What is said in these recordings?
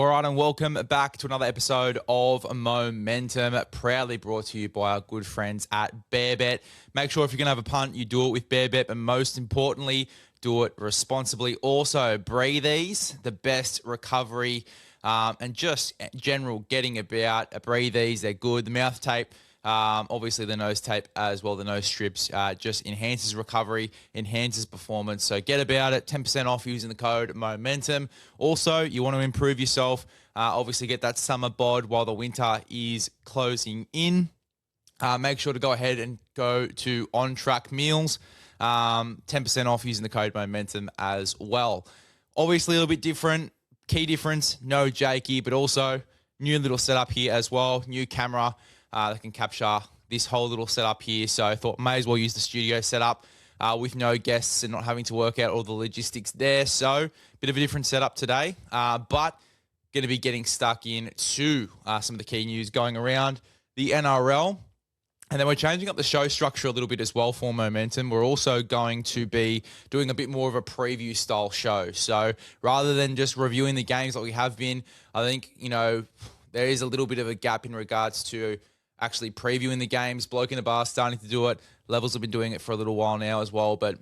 All right, and welcome back to another episode of Momentum, proudly brought to you by our good friends at BearBet. Make sure if you're going to have a punt, you do it with BearBet, but most importantly, do it responsibly. Also, Breathe-Ease, the best recovery and just general getting about. Breathe-Ease, they're good. The mouth tape, obviously the nose tape as well, the nose strips, just enhances recovery, enhances performance. So get about it, 10% off using the code MOMENTUM. Also, you want to improve yourself, obviously get that summer bod while the winter is closing in. Make sure to go ahead and go to On Track Meals, 10% off using the code MOMENTUM as well. Obviously a little bit different, key difference, no Jakey, but also new little setup here as well, new camera, that can capture this whole little setup here. So I thought may as well use the studio setup with no guests and not having to work out all the logistics there. So bit of a different setup today, but going to be getting stuck into some of the key news going around the NRL. And then we're changing up the show structure a little bit as well for Momentum. We're also going to be doing a bit more of a preview style show. So rather than just reviewing the games like we have been, I think, there is a little bit of a gap in regards to actually previewing the games. Bloke in the bar starting to do it. Levels have been doing it for a little while now as well, but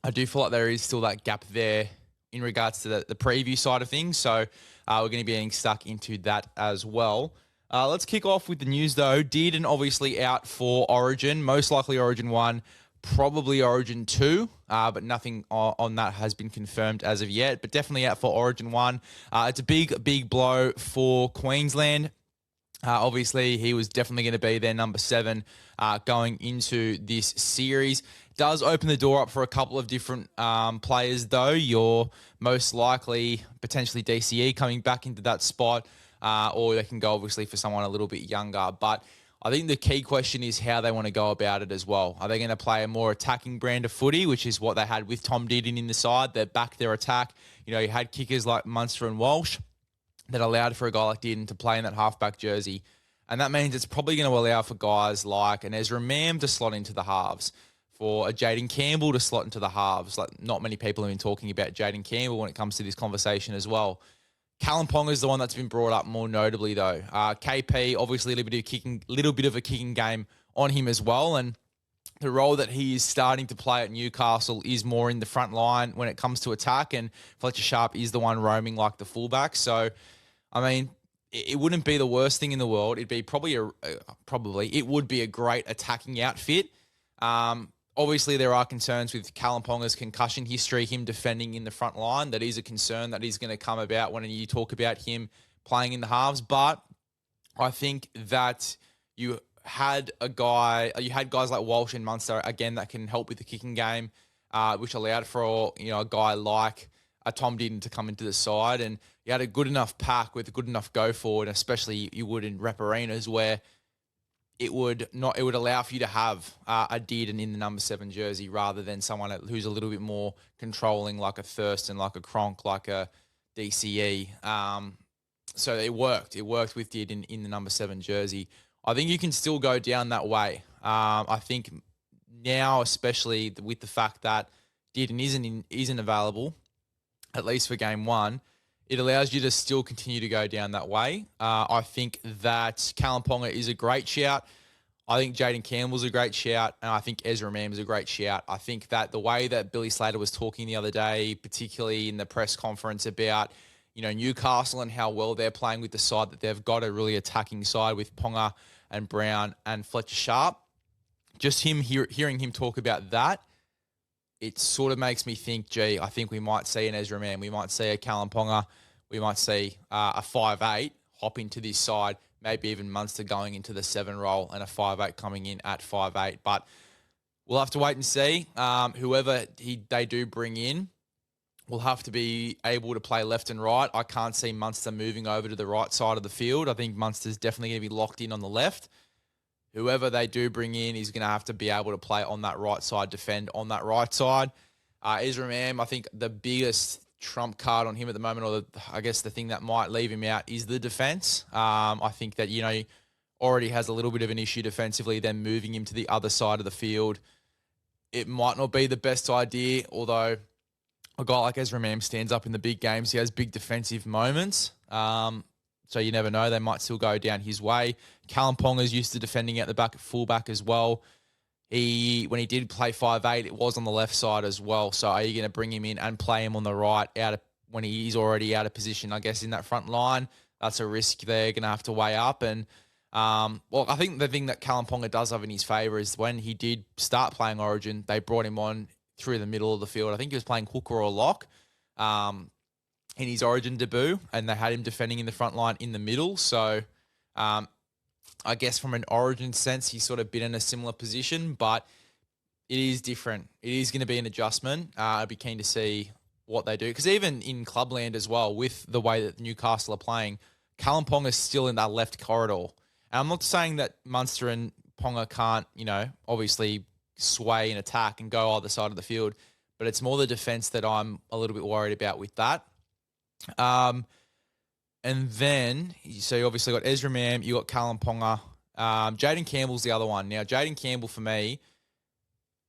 I do feel like there is still that gap there in regards to the preview side of things. So we're going to be getting stuck into that as well. Let's kick off with the news though. Dearden obviously out for Origin, most likely Origin 1, probably Origin 2, but nothing on that has been confirmed as of yet, but definitely out for Origin 1. It's a big blow for Queensland. Obviously, he was definitely going to be their number 7 going into this series. Does open the door up for a couple of different players, though. You're most likely potentially DCE coming back into that spot, or they can go obviously for someone a little bit younger. But I think the key question is how they want to go about it as well. Are they going to play a more attacking brand of footy, which is what they had with Tom Dearden in the side? They backed their attack. You had kickers like Munster and Walsh that allowed for a guy like Dearden to play in that halfback jersey. And that means it's probably going to allow for guys like an Ezra Mam to slot into the halves, for a Jaden Campbell to slot into the halves. Like, not many people have been talking about Jaden Campbell when it comes to this conversation as well. Callum Ponga is the one that's been brought up more notably, though. KP, obviously a little bit of a kicking game on him as well. And the role that he is starting to play at Newcastle is more in the front line when it comes to attack, and Fletcher Sharp is the one roaming like the fullback. So, I mean, it wouldn't be the worst thing in the world. It'd be it would be a great attacking outfit. Obviously, there are concerns with Callum Ponga's concussion history, him defending in the front line. That is a concern that is going to come about when you talk about him playing in the halves. But I think that you had guys like Walsh and Munster, again, that can help with the kicking game, which allowed for, a guy like a Tom Dearden to come into the side. And you had a good enough pack with a good enough go forward, especially you would in rep arenas where it would allow for you to have a Dearden in the number 7 jersey rather than someone who's a little bit more controlling, like a Thurston, like a Cronk, like a DCE. So it worked. It worked with Dearden in the number 7 jersey. I think you can still go down that way. I think now, especially with the fact that Dearden isn't available, at least for game 1, it allows you to still continue to go down that way. I think that Callum Ponga is a great shout. I think Jaden Campbell's a great shout, and I think Ezra Mam is a great shout. I think that the way that Billy Slater was talking the other day, particularly in the press conference about Newcastle and how well they're playing with the side, that they've got a really attacking side with Ponga and Brown and Fletcher Sharp. Just hearing him talk about that, it sort of makes me think, I think we might see an Ezra Mam, we might see a Callum Ponga, we might see a 5'8" hop into this side, maybe even Munster going into the 7 role and a 5'8" coming in at 5'8". But we'll have to wait and see. Whoever they do bring in will have to be able to play left and right. I can't see Munster moving over to the right side of the field. I think Munster's definitely going to be locked in on the left. Whoever they do bring in is going to have to be able to play on that right side, defend on that right side. Ezra Mam, I think the biggest trump card on him at the moment, or I guess the thing that might leave him out, is the defence. I think that, he already has a little bit of an issue defensively, then moving him to the other side of the field, it might not be the best idea, although a guy like Ezra Mam stands up in the big games. He has big defensive moments. So you never know. They might still go down his way. Callum Ponga's used to defending at the back at fullback as well. When he did play 5'8", it was on the left side as well. So are you going to bring him in and play him on the right when he's already out of position, I guess, in that front line? That's a risk they're going to have to weigh up. And, I think the thing that Callum Ponga does have in his favour is when he did start playing Origin, they brought him on through the middle of the field. I think he was playing hooker or lock in his Origin debut, and they had him defending in the front line in the middle. So I guess from an Origin sense, he's sort of been in a similar position, but it is different. It is going to be an adjustment. I'd be keen to see what they do. Because even in Clubland as well, with the way that Newcastle are playing, Callum Ponga is still in that left corridor. And I'm not saying that Munster and Ponga can't, obviously sway and attack and go either side of the field, but it's more the defence that I'm a little bit worried about with that. And then, so you obviously got Ezra Mam, you got Callum Ponga. Jaden Campbell's the other one. Now, Jaden Campbell, for me,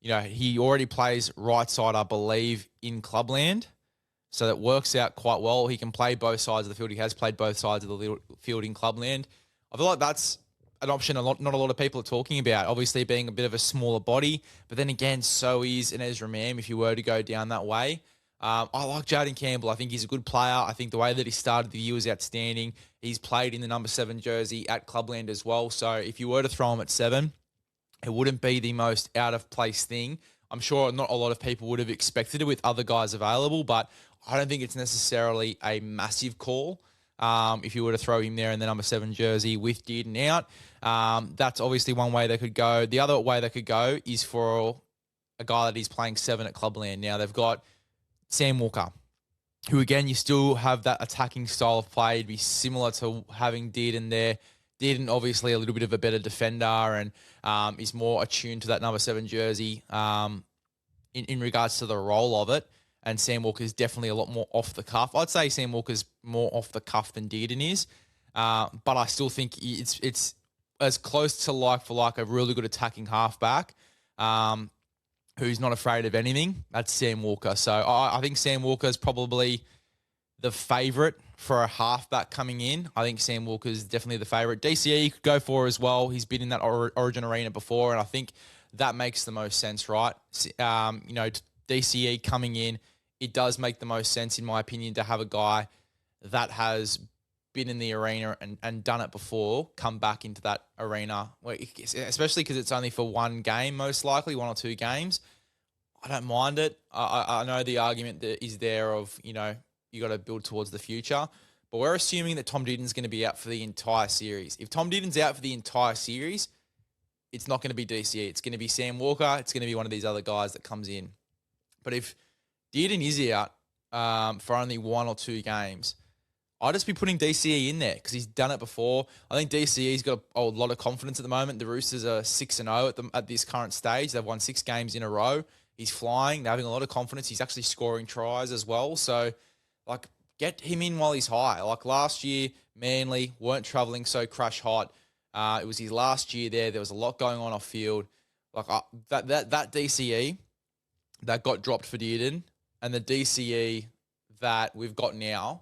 he already plays right side, I believe, in Clubland. So that works out quite well. He can play both sides of the field. He has played both sides of the field in Clubland. I feel like that's an option not a lot of people are talking about, obviously being a bit of a smaller body. But then again, so is an Ezra Mam if you were to go down that way. I like Jaden Campbell. I think he's a good player. I think the way that he started the year was outstanding. He's played in the number 7 jersey at Clubland as well. So if you were to throw him at 7, it wouldn't be the most out-of-place thing. I'm sure not a lot of people would have expected it with other guys available, but I don't think it's necessarily a massive call if you were to throw him there in the number 7 jersey with Dearden out. That's obviously one way they could go. The other way they could go is for a guy that is playing 7 at Clubland. Now, they've got Sam Walker, who, again, you still have that attacking style of play. It'd be similar to having Dearden there. Dearden, obviously, a little bit of a better defender and is more attuned to that number 7 jersey in regards to the role of it. And Sam Walker's definitely a lot more off the cuff. I'd say Sam Walker's more off the cuff than Dearden is. But I still think it's as close to like for like a really good attacking halfback who's not afraid of anything. That's Sam Walker. So I think Sam Walker is probably the favourite for a halfback coming in. I think Sam Walker is definitely the favourite. DCE you could go for as well. He's been in that Origin arena before, and I think that makes the most sense, right? DCE coming in, it does make the most sense, in my opinion, to have a guy that has been in the arena and done it before come back into that arena, especially because it's only for one game, most likely, 1 or 2 games. I don't mind it. I know the argument that is there of, you got to build towards the future, but we're assuming that Tom Dearden's going to be out for the entire series. If Tom Dearden's out for the entire series, it's not going to be DCE. It's going to be Sam Walker. It's going to be one of these other guys that comes in. But if Dearden is out for only 1 or 2 games, I'd just be putting DCE in there because he's done it before. I think DCE's got a lot of confidence at the moment. The Roosters are 6-0 at this current stage. They've won 6 games in a row. He's flying. They're having a lot of confidence. He's actually scoring tries as well. So, get him in while he's high. Like last year, Manly weren't travelling so crash hot. It was his last year there. There was a lot going on off field. That DCE that got dropped for Dearden and the DCE that we've got now,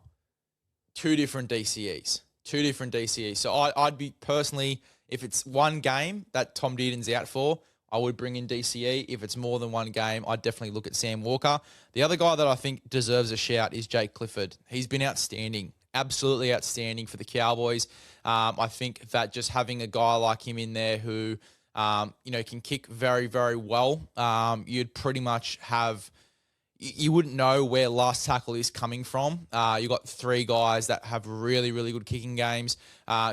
2 different DCEs. 2 different DCEs. So I'd be personally, if it's one game that Tom Dearden's out for, I would bring in DCE. If it's more than one game, I'd definitely look at Sam Walker. The other guy that I think deserves a shout is Jake Clifford. He's been outstanding, absolutely outstanding for the Cowboys. I think that just having a guy like him in there who, can kick very, very well, you'd pretty much have... You wouldn't know where last tackle is coming from. You've got 3 guys that have really, really good kicking games.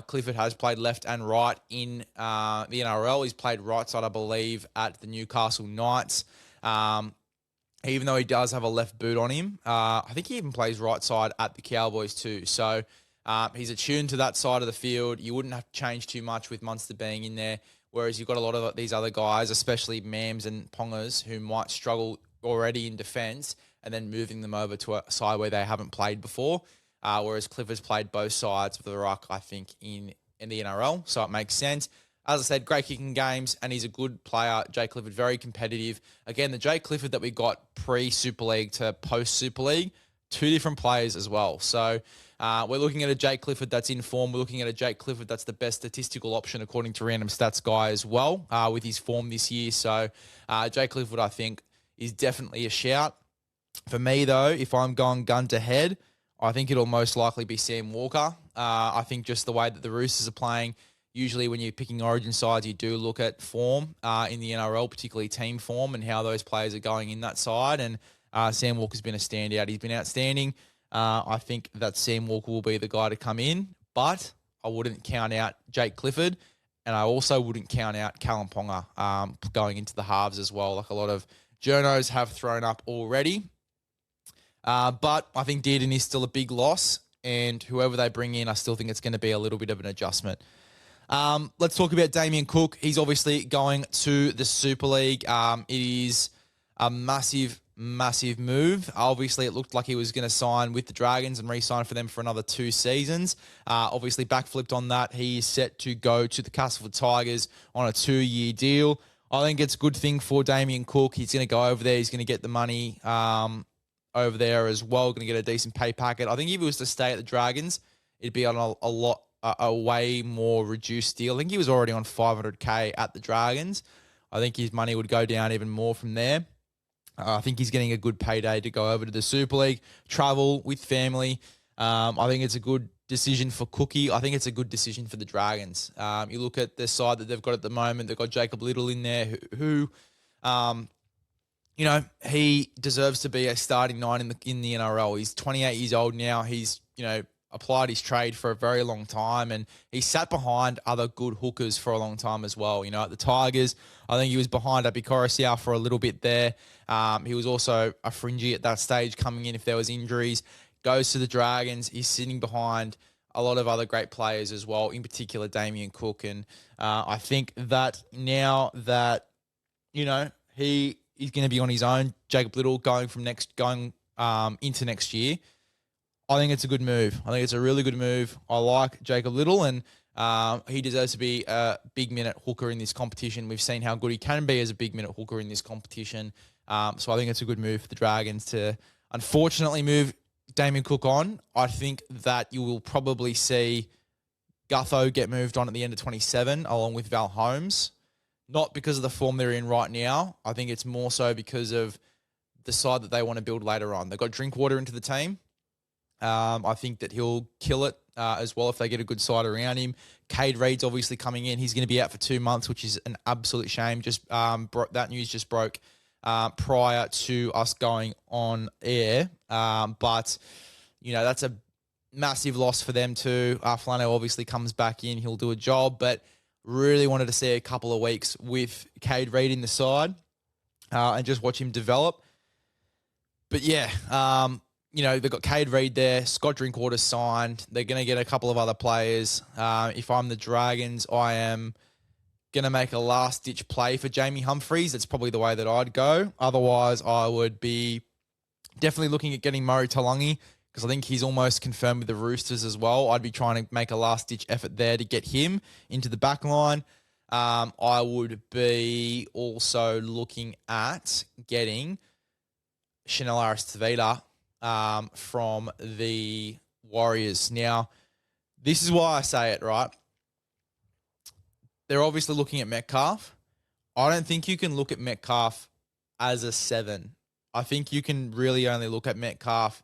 Clifford has played left and right in the NRL. He's played right side, I believe, at the Newcastle Knights. Even though he does have a left boot on him, I think he even plays right side at the Cowboys too. So he's attuned to that side of the field. You wouldn't have to change too much with Munster being in there, whereas you've got a lot of these other guys, especially Mams and Pongas, who might struggle already in defence and then moving them over to a side where they haven't played before, whereas Clifford's played both sides of the ruck, I think, in the NRL, so it makes sense. As I said, great kicking games, and he's a good player. Jake Clifford, very competitive. Again, the Jake Clifford that we got pre-Super League to post-Super League, 2 different players as well. So We're looking at a Jake Clifford that's in form. We're looking at a Jake Clifford that's the best statistical option according to Random Stats Guy as well with his form this year. So Jake Clifford, I think, is definitely a shout. For me, though, if I'm going gun to head, I think it'll most likely be Sam Walker. I think just the way that the Roosters are playing, usually when you're picking Origin sides, you do look at form in the NRL, particularly team form and how those players are going in that side. And Sam Walker's been a standout. He's been outstanding. I think that Sam Walker will be the guy to come in, but I wouldn't count out Jake Clifford, and I also wouldn't count out Callum Ponga going into the halves as well, like a lot of journos have thrown up already. But I think Dearden is still a big loss, and whoever they bring in, I still think it's going to be a little bit of an adjustment. Let's talk about Damien Cook. He's obviously going to the Super League. It is a massive move. Obviously, it looked like he was going to sign with the Dragons and re-sign for them for another 2 seasons. Obviously, backflipped on that. He is set to go to the Castleford Tigers on a 2-year deal. I think it's a good thing for Damien Cook. He's going to go over there. He's going to get the money over there as well. Going to get a decent pay packet. I think if he was to stay at the Dragons, it'd be on a way more reduced deal. I think he was already on $500K at the Dragons. I think his money would go down even more from there. I think he's getting a good payday to go over to the Super League, travel with family. I think it's a good decision for Cookie. I think it's a good decision for the Dragons. You look at the side that they've got at the moment. They've got Jacob Little in there who he deserves to be a starting 9 in the NRL. He's 28 years old now. He's, applied his trade for a very long time, and he sat behind other good hookers for a long time as well. At the Tigers, I think he was behind Api Coruscant for a little bit there. He was also a fringy at that stage coming in if there was injuries. Goes to the Dragons. He's sitting behind a lot of other great players as well, in particular Damien Cook. And I think that now that, he's going to be on his own, Jacob Little going into next year, I think it's a good move. I think it's a really good move. I like Jacob Little, and he deserves to be a big-minute hooker in this competition. We've seen how good he can be as a big-minute hooker in this competition. So I think it's a good move for the Dragons to unfortunately move Damien Cook on. I think that you will probably see Gutho get moved on at the end of 27 along with Val Holmes. Not because of the form they're in right now. I think it's more so because of the side that they want to build later on. They've got Drinkwater into the team. I think that he'll kill it as well if they get a good side around him. Cade Reid's obviously coming in. He's going to be out for 2 months, which is an absolute shame. That news just broke prior to us going on air. But that's a massive loss for them too. Flano obviously comes back in. He'll do a job, but really wanted to see a couple of weeks with Cade Reid in the side and just watch him develop. But yeah, they've got Cade Reid there. Scott Drinkwater signed. They're going to get a couple of other players. If I'm the Dragons, I am going to make a last-ditch play for Jamie Humphries. That's probably the way that I'd go. Otherwise, I would be definitely looking at getting Murray Talangi because I think he's almost confirmed with the Roosters as well. I'd be trying to make a last-ditch effort there to get him into the back line. I would be also looking at getting Chanel Aristotavita from the Warriors. Now, this is why I say it, right? They're obviously looking at Metcalf. I don't think you can look at Metcalf as a 7. I think you can really only look at Metcalf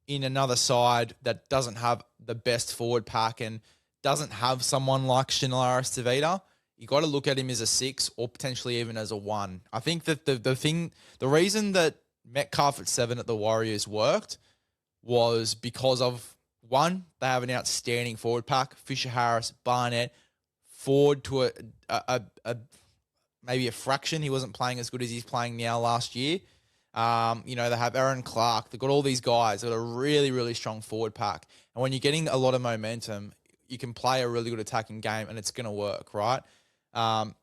in another side that doesn't have the best forward pack and doesn't have someone like Chanel Aristotavita. You got to look at him as a 6 or potentially even as a 1. I think that the reason that Metcalf at 7 at the Warriors worked was because of, one, they have an outstanding forward pack. Fisher Harris, Barnett, Ford to maybe a fraction. He wasn't playing as good as he's playing now last year. They have Aaron Clark. They've got all these guys. They've got a really, really strong forward pack. And when you're getting a lot of momentum, you can play a really good attacking game and it's going to work, right? And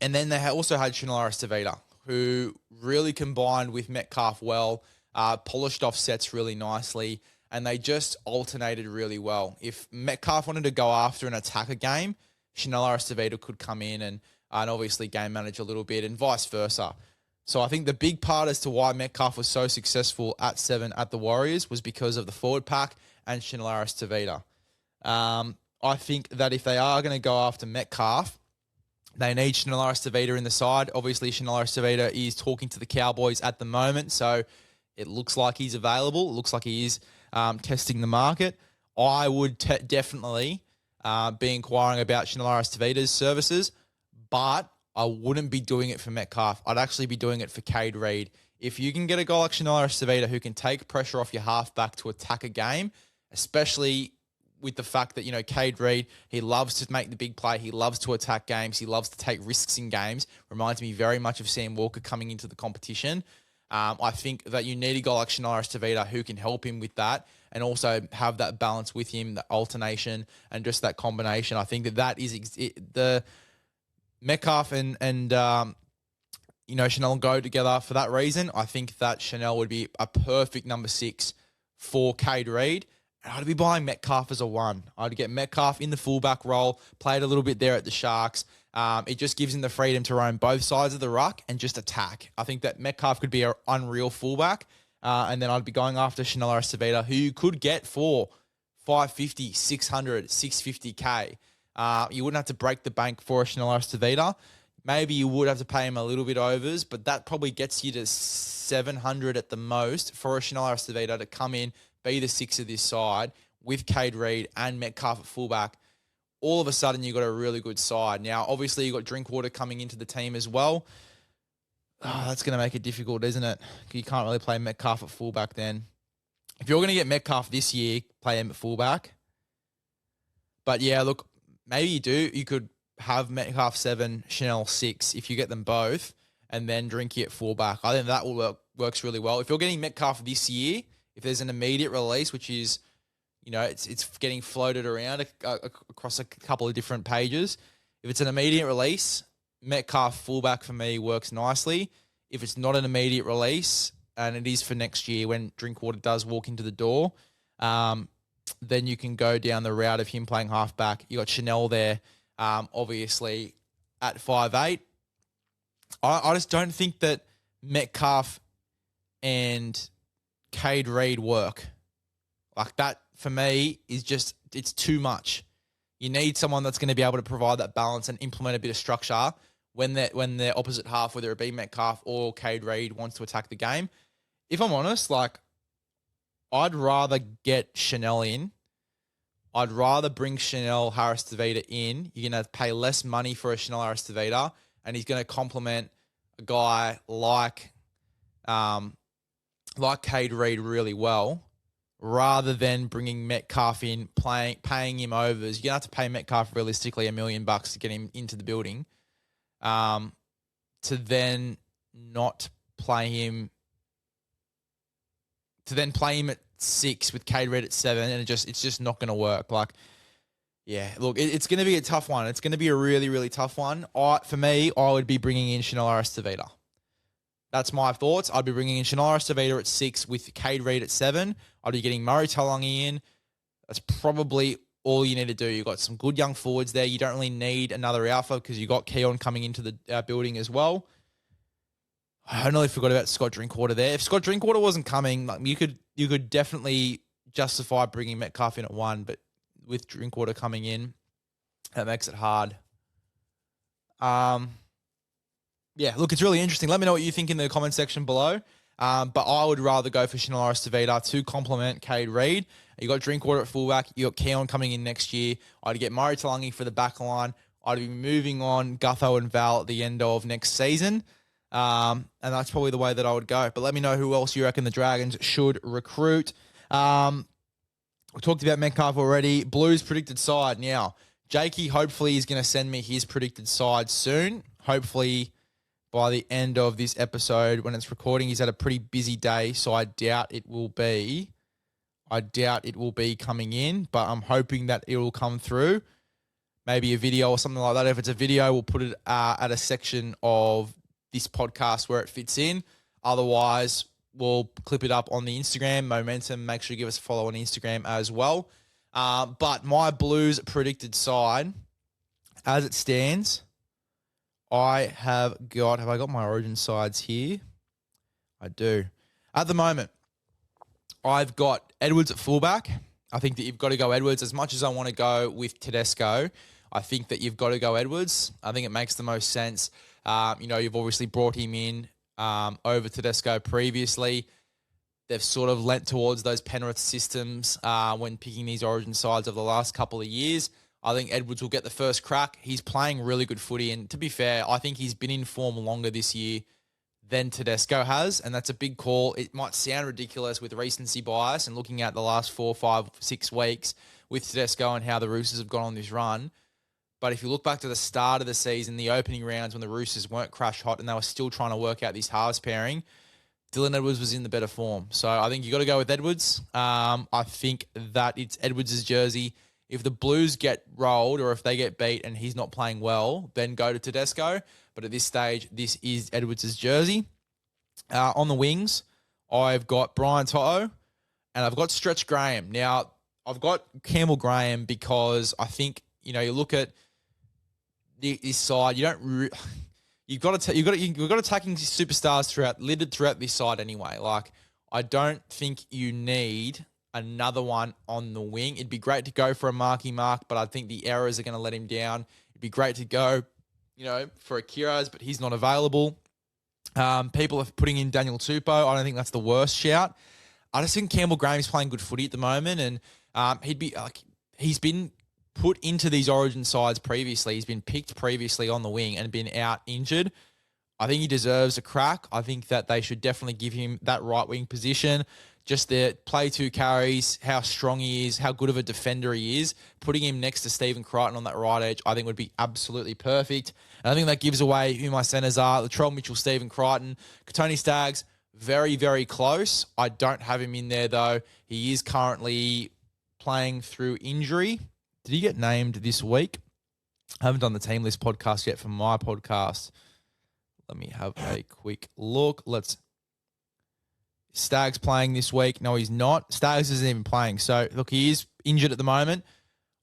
then they also had Chanel Aristotavita, who really combined with Metcalf well, polished off sets really nicely, and they just alternated really well. If Metcalf wanted to go after an attacker game, Chanel Aristotavita could come in and obviously game manage a little bit and vice versa. So I think the big part as to why Metcalf was so successful at 7 at the Warriors was because of the forward pack and Chanel Aristotavita. I think that if they are going to go after Metcalf, they need Chanel Aristotavita in the side. Obviously, Chanel Aristotavita is talking to the Cowboys at the moment, so it looks like he's available. It looks like he is testing the market. I would definitely be inquiring about Chanel Aristotavita's services, but I wouldn't be doing it for Metcalf. I'd actually be doing it for Cade Reed. If you can get a guy like Chanel Aristotavita who can take pressure off your halfback to attack a game, especially with the fact that, Cade Reed, he loves to make the big play. He loves to attack games. He loves to take risks in games. Reminds me very much of Sam Walker coming into the competition. I think that you need a guy like Chanel Aristotavita who can help him with that and also have that balance with him, the alternation and just that combination. I think that is the Metcalf and Chanel go together for that reason. I think that Chanel would be a perfect number 6 for Cade Reed. And I'd be buying Metcalf as a 1. I'd get Metcalf in the fullback role, played a little bit there at the Sharks. It just gives him the freedom to roam both sides of the ruck and just attack. I think that Metcalf could be an unreal fullback. And then I'd be going after Chanel Aristotavita, who you could get for 550, 600, 650K. You wouldn't have to break the bank for a Chanel Aristotavita. Maybe you would have to pay him a little bit overs, but that probably gets you to 700 at the most for a Chanel Aristotavita to come in, be the 6 of this side with Cade Reed and Metcalf at fullback. All of a sudden, you've got a really good side. Now, obviously, you've got Drinkwater coming into the team as well. Oh, that's going to make it difficult, isn't it? You can't really play Metcalf at fullback then. If you're going to get Metcalf this year, play him at fullback. But yeah, look, maybe you do. You could have Metcalf 7, Chanel 6 if you get them both, and then Drinky at fullback. I think that will works really well. If you're getting Metcalf this year, if there's an immediate release, which is, it's getting floated around across a couple of different pages. If it's an immediate release, Metcalf fullback for me works nicely. If it's not an immediate release, and it is for next year when Drinkwater does walk into the door, then you can go down the route of him playing halfback. You got Chanel there, obviously at 5'8". I just don't think that Metcalf and Cade Reed work. Like that, for me, is just, it's too much. You need someone that's going to be able to provide that balance and implement a bit of structure when they're opposite half, whether it be Metcalf or Cade Reed wants to attack the game. If I'm honest, I'd rather get Chanel in. I'd rather bring Chanel Aristotavita in. You're going to pay less money for a Chanel Aristotavita, and he's going to complement a guy like Cade Reed really well, rather than bringing Metcalf in, paying him overs. You're going to have to pay Metcalf realistically $1 million to get him into the building, to then not play him, at 6 with Cade Reed at 7, and it's just not going to work. It's going to be a tough one. It's going to be a really, really tough one. For me, I would be bringing in Chanel Aristotavita. That's my thoughts. I'd be bringing in Chanel Aristotavita at 6 with Cade Reed at 7. I'd be getting Murray Taulagi in. That's probably all you need to do. You've got some good young forwards there. You don't really need another alpha because you got Keon coming into the building as well. I only forgot about Scott Drinkwater there. If Scott Drinkwater wasn't coming, you could definitely justify bringing Metcalf in at 1, but with Drinkwater coming in, that makes it hard. Yeah, look, it's really interesting. Let me know what you think in the comment section below. But I would rather go for Chanel Aristotavita to complement Cade Reed. You got Drinkwater at fullback. You got Keon coming in next year. I'd get Murray Taulagi for the back line. I'd be moving on Gutho and Val at the end of next season. And that's probably the way that I would go. But let me know who else you reckon the Dragons should recruit. We talked about Metcalf already. Blues predicted side. Now, Jakey hopefully is going to send me his predicted side soon. Hopefully by the end of this episode when it's recording. He's had a pretty busy day, so I doubt it will be coming in, but I'm hoping that it will come through. Maybe a video or something like that. If it's a video, we'll put it at a section of this podcast where it fits in. Otherwise, we'll clip it up on the Instagram, Momentum. Make sure you give us a follow on Instagram as well. But my Blues predicted side, as it stands, have I got my Origin sides here? I do. At the moment, I've got Edwards at fullback. I think that you've got to go Edwards. As much as I want to go with Tedesco, I think that you've got to go Edwards. I think it makes the most sense. You've obviously brought him in over Tedesco previously. They've sort of lent towards those Penrith systems when picking these Origin sides over the last couple of years. I think Edwards will get the first crack. He's playing really good footy, and to be fair, I think he's been in form longer this year than Tedesco has, and that's a big call. It might sound ridiculous with recency bias and looking at the last 4, 5, 6 weeks with Tedesco and how the Roosters have gone on this run. But if you look back to the start of the season, the opening rounds when the Roosters weren't crash hot and they were still trying to work out this halves pairing, Dylan Edwards was in the better form. So I think you got to go with Edwards. I think that it's Edwards' jersey. If the Blues get rolled or if they get beat and he's not playing well, then go to Tedesco. But at this stage, this is Edwards' jersey. On the wings, I've got Brian To'o and I've got Stretch Graham. Now, I've got Campbell Graham because I think, you look at this side, you've got attacking superstars littered throughout this side anyway. Like, I don't think you need another one on the wing. It'd be great to go for a Marky Mark, but I think the errors are going to let him down. It'd be great to go, for a Kiraz, but he's not available. People are putting in Daniel Tupou. I don't think that's the worst shout. I just think Campbell Graham is playing good footy at the moment, and he's been put into these Origin sides previously. He's been picked previously on the wing and been out injured. I think he deserves a crack. I think that they should definitely give him that right wing position. Just the play 2 carries, how strong he is, how good of a defender he is. Putting him next to Stephen Crichton on that right edge, I think would be absolutely perfect. And I think that gives away who my centres are. Latrell Mitchell, Stephen Crichton. Tony Staggs, very, very close. I don't have him in there, though. He is currently playing through injury. Did he get named this week? I haven't done the team list podcast yet for my podcast. Let me have a quick look. Staggs playing this week. No, he's not. Staggs isn't even playing. So, look, he is injured at the moment.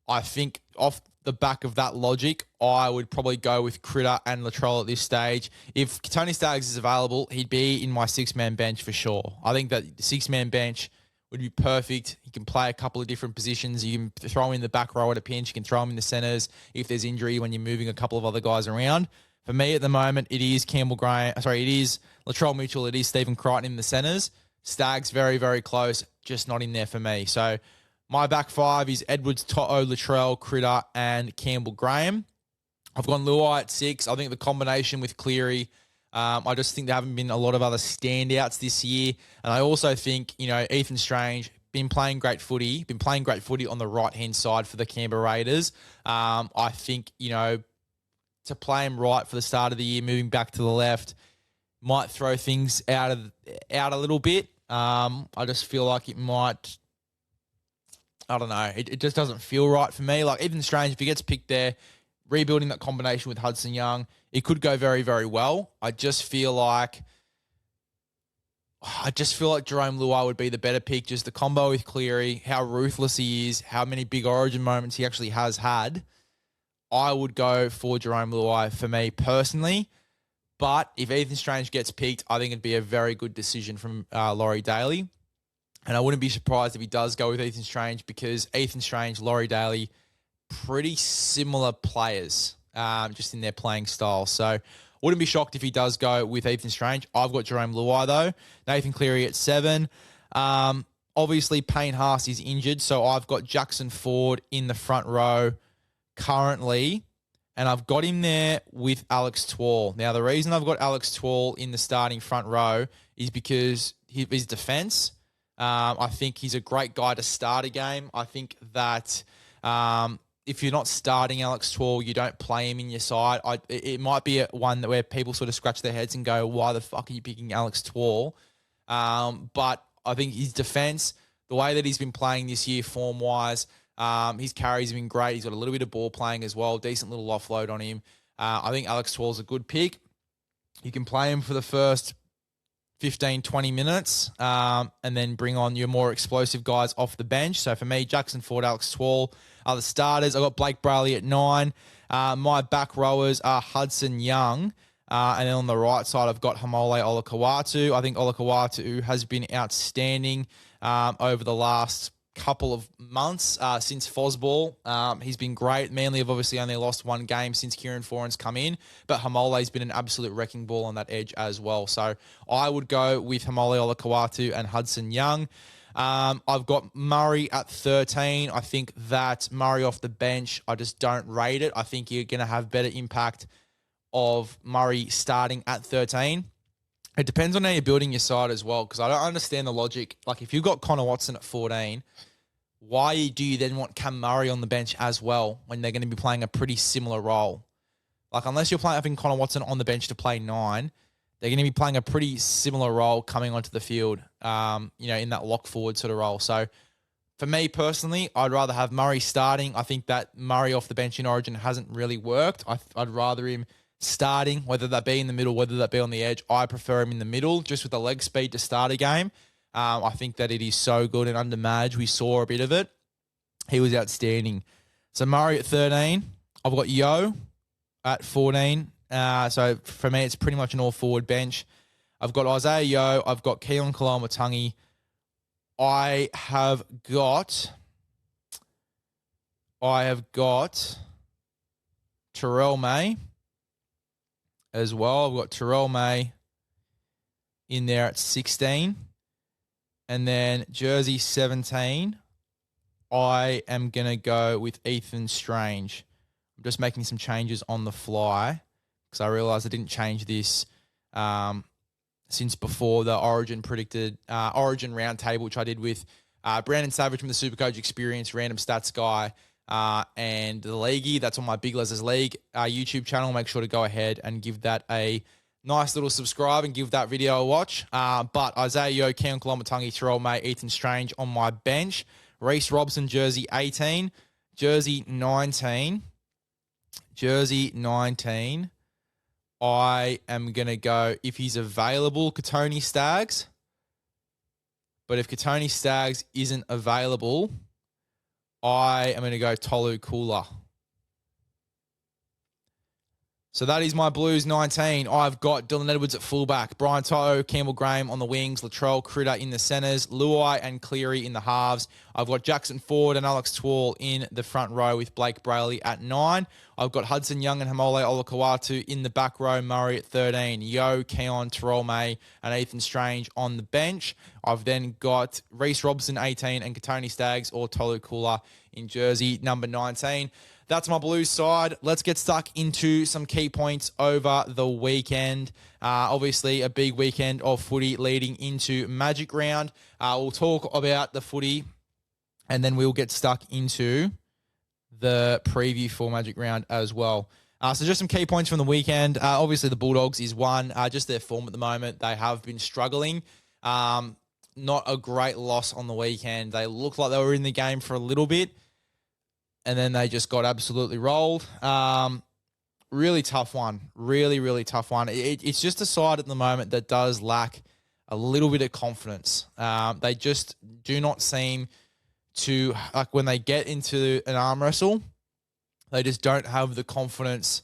I think off the back of that logic, I would probably go with Critter and Latrell at this stage. If Tony Staggs is available, he'd be in my 6-man bench for sure. I think that the 6-man bench would be perfect. He can play a couple of different positions. You can throw him in the back row at a pinch. You can throw him in the centres if there's injury when you're moving a couple of other guys around. For me at the moment, it is it is Latrell Mitchell, it is Stephen Crichton in the centres. Staggs very, very close, just not in there for me. So my back 5 is Edwards, To'o, Latrell, Critter, and Campbell Graham. I've gone Luai at 6. I think the combination with Cleary, I just think there haven't been a lot of other standouts this year. And I also think, Ethan Strange, been playing great footy on the right-hand side for the Canberra Raiders. I think, to play him right for the start of the year, moving back to the left, might throw things out a little bit. I just feel like it might, I don't know, it just doesn't feel right for me. Like, Ethan Strange, if he gets picked there, rebuilding that combination with Hudson Young, it could go very, very well. I just feel like Jerome Luai would be the better pick. Just the combo with Cleary, how ruthless he is, how many big Origin moments he actually has had. I would go for Jerome Luai for me personally. But if Ethan Strange gets picked, I think it'd be a very good decision from Laurie Daly. And I wouldn't be surprised if he does go with Ethan Strange, because Ethan Strange, Laurie Daly, pretty similar players, just in their playing style. So wouldn't be shocked if he does go with Ethan Strange. I've got Jerome Luai, though. Nathan Cleary at 7. Obviously, Payne Haas is injured, so I've got Jackson Ford in the front row currently. And I've got him there with Alex Twal. Now, the reason I've got Alex Twal in the starting front row is because his defense. I think he's a great guy to start a game. I think that if you're not starting Alex Twal, you don't play him in your side. It might be one where people sort of scratch their heads and go, why the fuck are you picking Alex Twal? But I think his defense, the way that he's been playing this year form-wise, his carries have been great. He's got a little bit of ball playing as well. Decent little offload on him. I think Alex Twal's a good pick. You can play him for the first 15, 20 minutes and then bring on your more explosive guys off the bench. So for me, Jackson Ford, Alex Twal are the starters. I've got Blake Brayley at 9. My back rowers are Hudson Young. And then on the right side, I've got Hamole Olakawatu. I think Olakawatu has been outstanding over the last couple of months since Fosball. He's been great. Manly have obviously only lost one game since Kieran Foran's come in, but Hamole's been an absolute wrecking ball on that edge as well. So I would go with Hamole Olakau'atu and Hudson Young. I've got Murray at 13. I think that Murray off the bench, I just don't rate it. I think you're going to have better impact of Murray starting at 13. It depends on how you're building your side as well, because I don't understand the logic. Like, if you've got Connor Watson at 14, why do you then want Cam Murray on the bench as well when they're going to be playing a pretty similar role? Like, unless you're having Connor Watson on the bench to play 9, they're going to be playing a pretty similar role coming onto the field, in that lock forward sort of role. So, for me personally, I'd rather have Murray starting. I think that Murray off the bench in Origin hasn't really worked. I'd rather him starting, whether that be in the middle, whether that be on the edge. I prefer him in the middle, just with the leg speed to start a game. I think that it is so good, and under Madge, we saw a bit of it. He was outstanding. So Murray at 13. I've got Yo at 14. So for me, it's pretty much an all-forward bench. I've got Isaiah Yo. I've got Keelan Kalamatangi. I have got Terrell May as well. I've got Terrell May in there at 16. And then jersey 17, I am going to go with Ethan Strange. I'm just making some changes on the fly because I realised I didn't change this since before the Origin predicted Origin roundtable, which I did with Brandon Savage from the Supercoach Experience, Random Stats Guy, and the Leaguey. That's on my Big Les's League YouTube channel. Make sure to go ahead and give that a nice little subscribe and give that video a watch. But Isaiah Yo, Keon Kalamatangi, Terrell May, Ethan Strange on my bench. Reece Robson, jersey 18. Jersey 19. I am going to go, if he's available, Katoni Staggs. But if Katoni Staggs isn't available, I am going to go Tolu Kula. So that is my Blues 19. I've got Dylan Edwards at fullback, Brian To'o, Campbell Graham on the wings, Latrell Critter in the centres, Luai and Cleary in the halves. I've got Jackson Ford and Alex Twall in the front row with Blake Brayley at 9. I've got Hudson Young and Hamole Olakau'atu in the back row, Murray at 13, Yo, Keon, Terrell May and Ethan Strange on the bench. I've then got Reece Robson 18 and Katoni Staggs or Tolu Kula in jersey number 19. That's my Blues side. Let's get stuck into some key points over the weekend. Obviously, a big weekend of footy leading into Magic Round. We'll talk about the footy, and then we'll get stuck into the preview for Magic Round as well. So just some key points from the weekend. Obviously, the Bulldogs is one. Just their form at the moment. They have been struggling. Not a great loss on the weekend. They looked like they were in the game for a little bit, and then they just got absolutely rolled. Really tough one. Really, really tough one. It's just a side at the moment that does lack a little bit of confidence. They just do not seem to, like when they get into an arm wrestle, they just don't have the confidence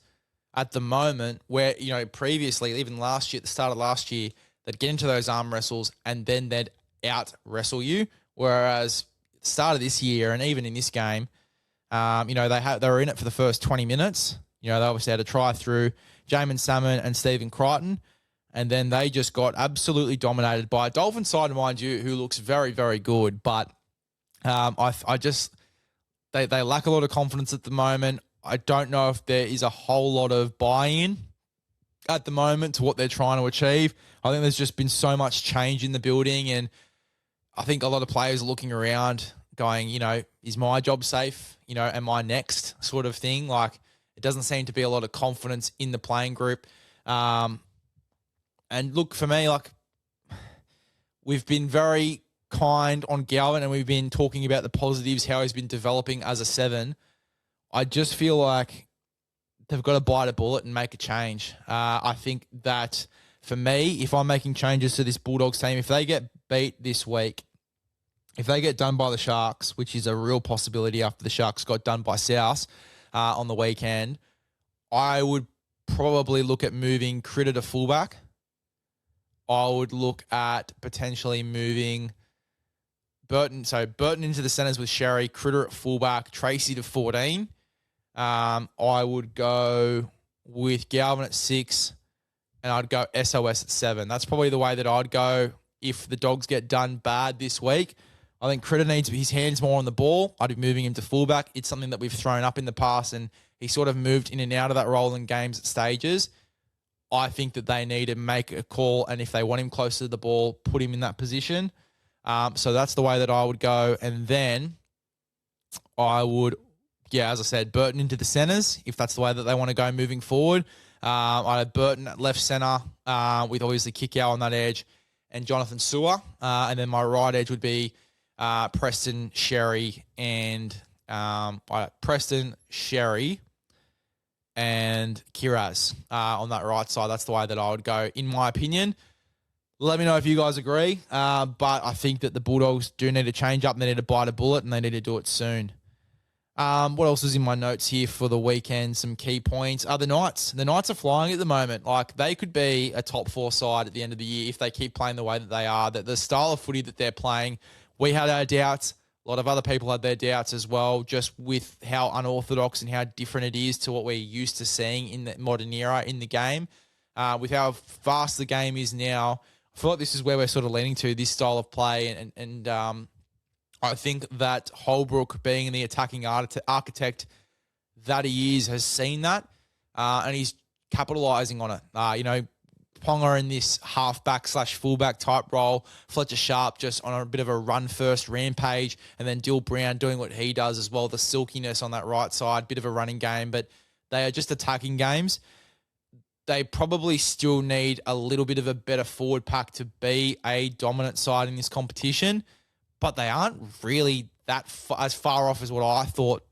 at the moment where, previously, even last year, at the start of last year, they'd get into those arm wrestles and then they'd out wrestle you. Whereas at the start of this year and even in this game, they were in it for the first 20 minutes. They obviously had a try through Jamin Salmon and Stephen Crichton, and then they just got absolutely dominated by a Dolphin side, mind you, who looks very, very good. But they lack a lot of confidence at the moment. I don't know if there is a whole lot of buy-in at the moment to what they're trying to achieve. I think there's just been so much change in the building, and I think a lot of players are looking around going, is my job safe? Am I next sort of thing? Like, it doesn't seem to be a lot of confidence in the playing group. And look, for me, like, we've been very kind on Galvin and we've been talking about the positives, how he's been developing as a 7. I just feel like they've got to bite a bullet and make a change. I think that for me, if I'm making changes to this Bulldogs team, if they get beat this week, if they get done by the Sharks, which is a real possibility after the Sharks got done by South on the weekend, I would probably look at moving Critter to fullback. I would look at potentially moving Burton into the centres with Sherry, Critter at fullback, Tracy to 14. I would go with Galvin at 6, and I'd go SOS at 7. That's probably the way that I'd go if the Dogs get done bad this week. I think Critter needs his hands more on the ball. I'd be moving him to fullback. It's something that we've thrown up in the past, and he sort of moved in and out of that role in games at stages. I think that they need to make a call, and if they want him closer to the ball, put him in that position. So that's the way that I would go. And then I would, as I said, Burton into the centres, if that's the way that they want to go moving forward. I had Burton at left centre with obviously Kickow on that edge and Jonathan Sewer. And then my right edge would be Preston, Sherry, and Kiraz on that right side. That's the way that I would go, in my opinion. Let me know if you guys agree. But I think that the Bulldogs do need to change up. And they need to bite a bullet, and they need to do it soon. What else is in my notes here for the weekend? Some key points. The Knights. The Knights are flying at the moment. Like, they could be a top 4 side at the end of the year if they keep playing the way that they are. The style of footy that they're playing, we had our doubts. A lot of other people had their doubts as well, just with how unorthodox and how different it is to what we're used to seeing in the modern era in the game. With how fast the game is now, I feel like this is where we're sort of leaning to, this style of play. And I think that Holbrook, being the attacking architect that he is, has seen that, and he's capitalising on it. Ponga in this halfback / fullback type role, Fletcher Sharp just on a bit of a run-first rampage, and then Dill Brown doing what he does as well, the silkiness on that right side, bit of a running game, but they are just attacking games. They probably still need a little bit of a better forward pack to be a dominant side in this competition, but they aren't really as far off as what I thought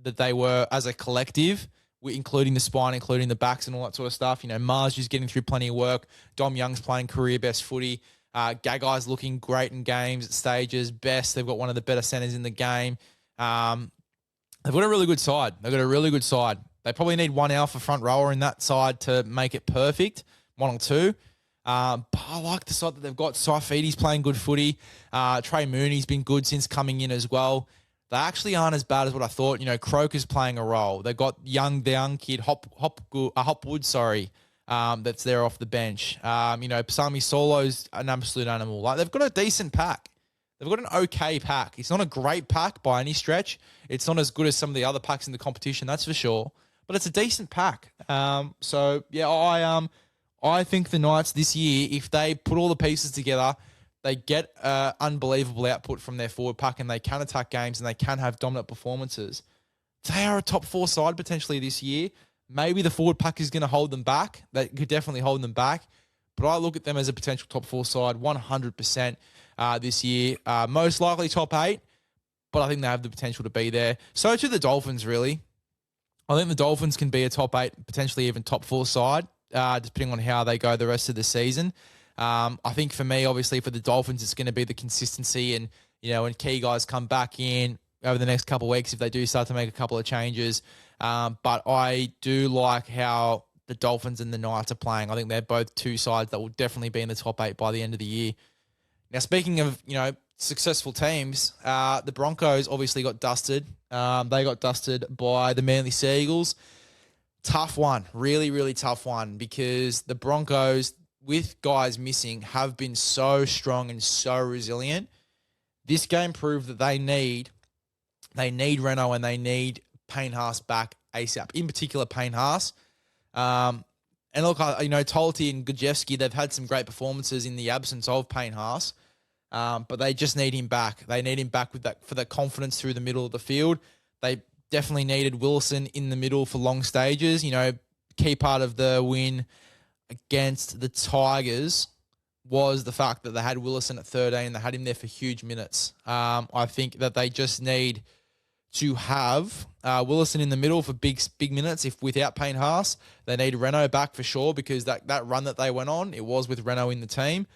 that they were as a collective, including the spine, including the backs and all that sort of stuff. Mars is getting through plenty of work. Dom Young's playing career best footy. Gagai's looking great in games at stages. Best, they've got one of the better centres in the game. They've got a really good side. They probably need one alpha front rower in that side to make it perfect, 1 or 2. But I like the side that they've got. Saifiti's playing good footy. Trey Mooney's been good since coming in as well. They actually aren't as bad as what I thought. Croker's playing a role. They've got the young kid, Hopwood, that's there off the bench. Pasami Solo's an absolute animal. Like, they've got a decent pack. They've got an okay pack. It's not a great pack by any stretch. It's not as good as some of the other packs in the competition, that's for sure. But it's a decent pack. I think the Knights this year, if they put all the pieces together, they get unbelievable output from their forward pack, and they can attack games and they can have dominant performances. They are a top 4 side potentially this year. Maybe the forward pack is going to hold them back. They could definitely hold them back. But I look at them as a potential top 4 side 100% this year. Most likely top 8, but I think they have the potential to be there. So to the Dolphins, really. I think the Dolphins can be a top 8, potentially even top 4 side, depending on how they go the rest of the season. I think for me, obviously, for the Dolphins, it's going to be the consistency and, when key guys come back in over the next couple of weeks, if they do start to make a couple of changes. But I do like how the Dolphins and the Knights are playing. I think they're both 2 sides that will definitely be in the top 8 by the end of the year. Now, speaking of, successful teams, the Broncos obviously got dusted. They got dusted by the Manly Sea Eagles. Tough one. Really, really tough one, because the Broncos, with guys missing, have been so strong and so resilient. This game proved that they need Renault and they need Payne Haas back ASAP. In particular, Payne Haas. And look, Tolti and Gajewski, they've had some great performances in the absence of Payne Haas. But they just need him back. They need him back for that confidence through the middle of the field. They definitely needed Willison in the middle for long stages. Key part of the win against the Tigers was the fact that they had Willison at 13. They had him there for huge minutes. I think that they just need to have Willison in the middle for big minutes. If without Payne Haas, they need Renault back for sure, because that run that they went on, it was with Renault in the team.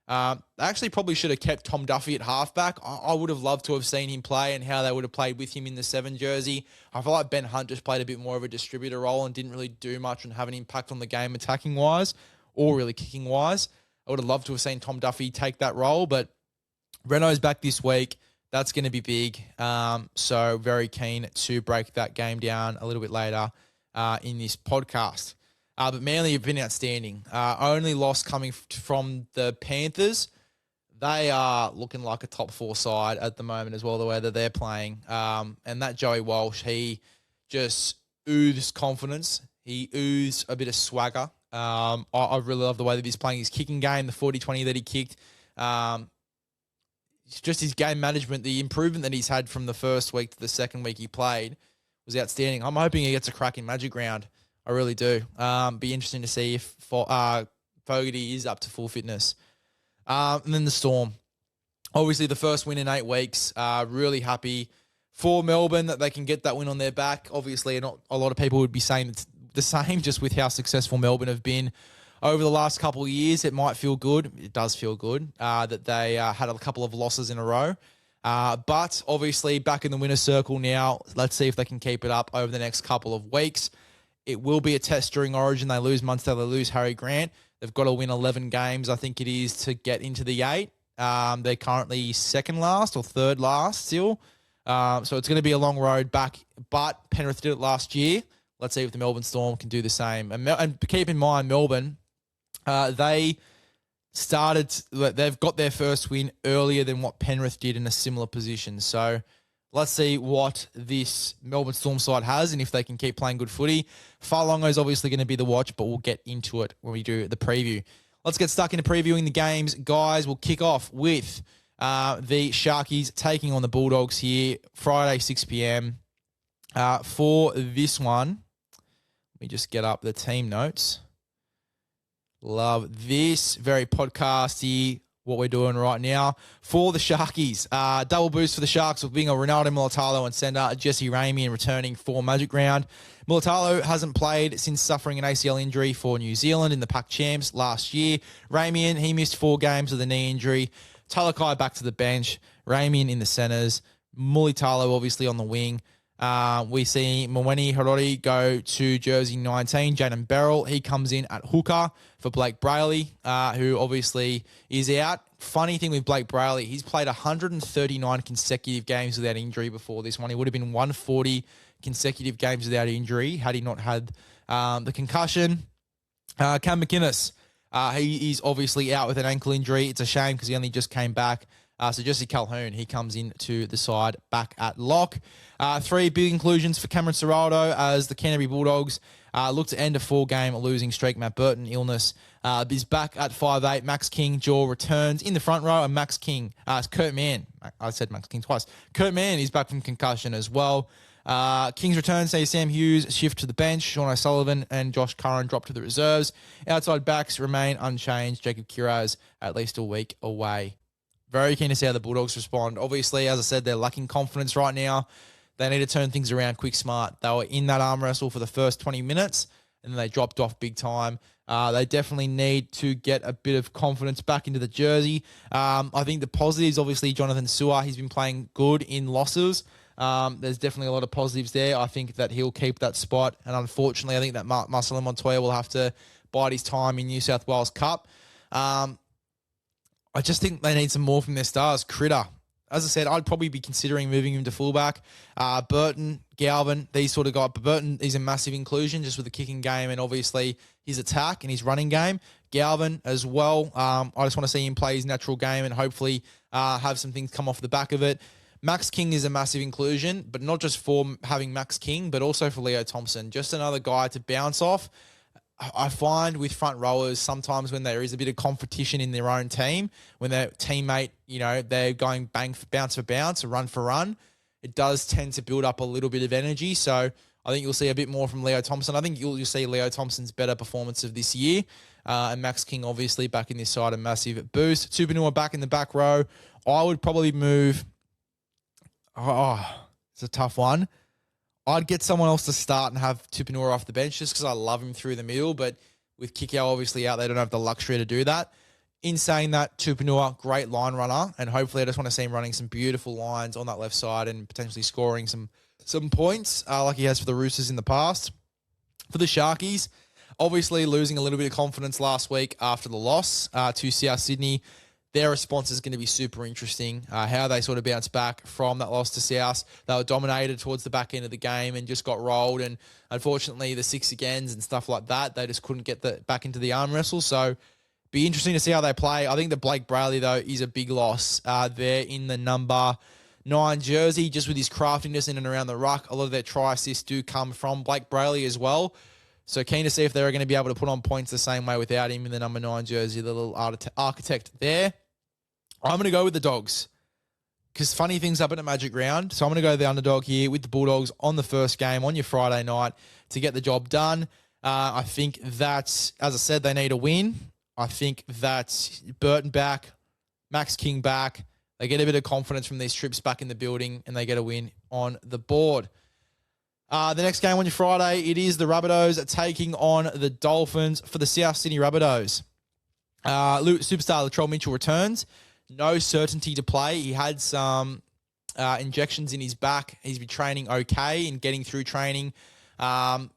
They actually probably should have kept Tom Duffy at halfback. I would have loved to have seen him play and how they would have played with him in the 7 jersey. I feel like Ben Hunt just played a bit more of a distributor role and didn't really do much and have an impact on the game attacking-wise or really kicking-wise. I would have loved to have seen Tom Duffy take that role, but Renault's back this week. That's going to be big. So very keen to break that game down a little bit later in this podcast. But Manly have been outstanding. Only loss coming from the Panthers. They are looking like a top 4 side at the moment as well, the way that they're playing. And that Joey Walsh, he just oozes confidence. He oozes a bit of swagger. I really love the way that he's playing his kicking game, the 40-20 that he kicked. Just his game management, the improvement that he's had from the first week to the second week he played was outstanding. I'm hoping he gets a crack in Magic Round. I really do. Be interesting to see if Fogarty is up to full fitness. And then the Storm. Obviously, the first win in 8 weeks. Really happy for Melbourne that they can get that win on their back. Obviously, not a lot of people would be saying it's the same just with how successful Melbourne have been over the last couple of years. It might feel good. It does feel good that they had a couple of losses in a row. But obviously, back in the winner's circle now. Let's see if they can keep it up over the next couple of weeks. It will be a test during Origin. They lose Munster, they lose Harry Grant. They've got to win 11 games, I think it is, to get into the 8. They're currently second last or third last still. So it's going to be a long road back. But Penrith did it last year. Let's see if the Melbourne Storm can do the same. And keep in mind, Melbourne, they've got their first win earlier than what Penrith did in a similar position. So let's see what this Melbourne Storm side has and if they can keep playing good footy. Farlongo is obviously going to be the watch, but we'll get into it when we do the preview. Let's get stuck into previewing the games. Guys, we'll kick off with the Sharkies taking on the Bulldogs here, Friday, 6 p.m. For this one, let me just get up the team notes. Love this. Very podcasty, what we're doing right now. For the Sharkies, double boost for the Sharks with being a Ronaldo Mulitalo and sender Jesse Ramien returning for Magic Round. Mulitalo hasn't played since suffering an ACL injury for New Zealand in the Pac Champs last year. Ramien, he missed 4 games with a knee injury. Talakai back to the bench. Ramien in the centres. Mulitalo obviously on the wing. We see Mweni Harori go to jersey 19. Jayden Berrell, he comes in at hooker for Blake Brayley, who obviously is out. Funny thing with Blake Brayley, he's played 139 consecutive games without injury before this one. He would have been 140 consecutive games without injury had he not had the concussion. Cam McInnes, he is obviously out with an ankle injury. It's a shame because he only just came back. So Jesse Calhoun, he comes into the side back at lock. 3 big inclusions for Cameron Ciraldo as the Canterbury Bulldogs look to end a 4-game losing streak. Matt Burton, illness, is back at 5'8". Max King, Jaw returns in the front row. And Max King, Kurt Mann, I said Max King twice. Kurt Mann is back from concussion as well. King's return, say Sam Hughes, shift to the bench. Sean O'Sullivan and Josh Curran drop to the reserves. Outside backs remain unchanged. Jacob Kiraz at least a week away. Very keen to see how the Bulldogs respond. Obviously, as I said, they're lacking confidence right now. They need to turn things around quick, smart. They were in that arm wrestle for the first 20 minutes, and then they dropped off big time. They definitely need to get a bit of confidence back into the jersey. I think the positives, obviously, Jonathan Su'A, he's been playing good in losses. There's definitely a lot of positives there. I think that he'll keep that spot, and unfortunately, I think that Marcelo Montoya will have to bide his time in New South Wales Cup. I just think they need some more from their stars. Critter, as I said, I'd probably be considering moving him to fullback. Burton, Galvin, these sort of guys. But Burton is a massive inclusion just with the kicking game and obviously his attack and his running game. Galvin as well. I just want to see him play his natural game and hopefully have some things come off the back of it. Max King is a massive inclusion, but not just for having Max King, but also for Leo Thompson. Just another guy to bounce off. I find with front rowers, sometimes when there is a bit of competition in their own team, when their teammate, they're going bounce for bounce, run for run, it does tend to build up a little bit of energy. So I think you'll see a bit more from Leo Thompson. I think you'll see Leo Thompson's better performance of this year. And Max King, obviously, back in this side, a massive boost. Tupanua back in the back row. I would probably move... it's a tough one. I'd get someone else to start and have Tupanua off the bench just because I love him through the middle. But with Kikau obviously out, they don't have the luxury to do that. In saying that, Tupanua, great line runner. And hopefully I just want to see him running some beautiful lines on that left side and potentially scoring some points like he has for the Roosters in the past. For the Sharkies, obviously losing a little bit of confidence last week after the loss to South Sydney. their response is going to be super interesting. How they sort of bounce back from that loss to South. They were dominated towards the back end of the game and just got rolled. And unfortunately, the 6 agains and stuff like that, they just couldn't get back into the arm wrestle. So be interesting to see how they play. I think that Blake Brayley, though, is a big loss there in the number 9 jersey, just with his craftiness in and around the ruck. A lot of their try assists do come from Blake Brayley as well. So keen to see if they're going to be able to put on points the same way without him in the number 9 jersey, the little architect there. I'm going to go with the Dogs because funny things happen at Magic Round. So I'm going to go the underdog here with the Bulldogs on the first game on your Friday night to get the job done. I think that, as I said, they need a win. I think that Burton back, Max King back, they get a bit of confidence from these trips back in the building and they get a win on the board. The next game on your Friday, it is the Rabbitohs taking on the Dolphins for the South Sydney Rabbitohs. Superstar Latrell Mitchell returns. No certainty to play. He had some injections in his back. He's been training okay and getting through training, over